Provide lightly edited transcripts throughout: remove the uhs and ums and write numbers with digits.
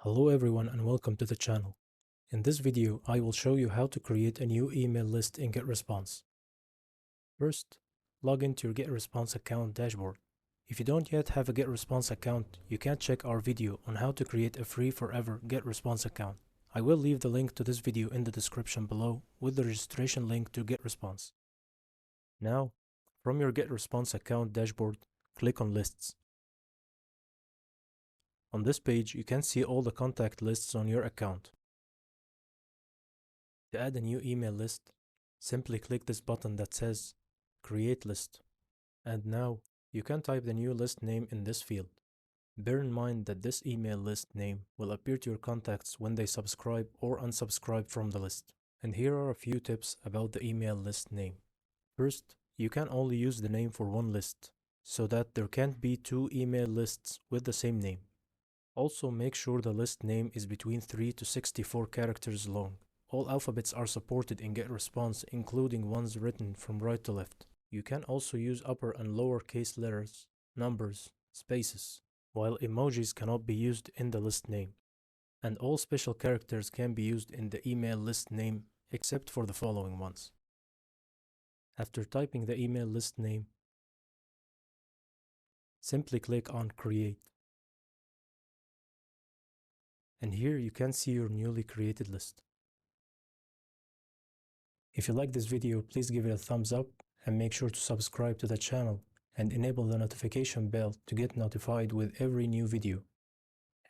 Hello everyone and welcome to the channel. In this video, I will show you how to create a new email list in Getresponse. First, log into your Getresponse account dashboard. If you don't yet have a Getresponse account, you can check our video on how to create a free forever Getresponse account. I will leave the link to this video in the description below with the registration link to Getresponse. Now, from your Getresponse account dashboard, click on Lists. On this page, you can see all the contact lists on your account. To add a new email list, simply click this button that says Create List. And now, you can type the new list name in this field. Bear in mind that this email list name will appear to your contacts when they subscribe or unsubscribe from the list. And here are a few tips about the email list name. First, you can only use the name for one list, so that there can't be two email lists with the same name. Also, make sure the list name is between 3 to 64 characters long. All alphabets are supported in Getresponse, including ones written from right to left. You can also use upper and lower case letters, numbers, spaces, while emojis cannot be used in the list name. And all special characters can be used in the email list name except for the following ones. After typing the email list name, simply click on Create. And here you can see your newly created list. If you like this video, please give it a thumbs up and make sure to subscribe to the channel and enable the notification bell to get notified with every new video.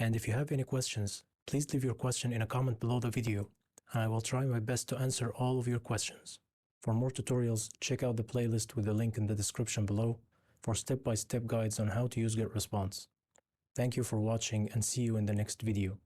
And if you have any questions, please leave your question in a comment below the video, and I will try my best to answer all of your questions. For more tutorials, check out the playlist with the link in the description below for step-by-step guides on how to use Getresponse. Thank you for watching and see you in the next video.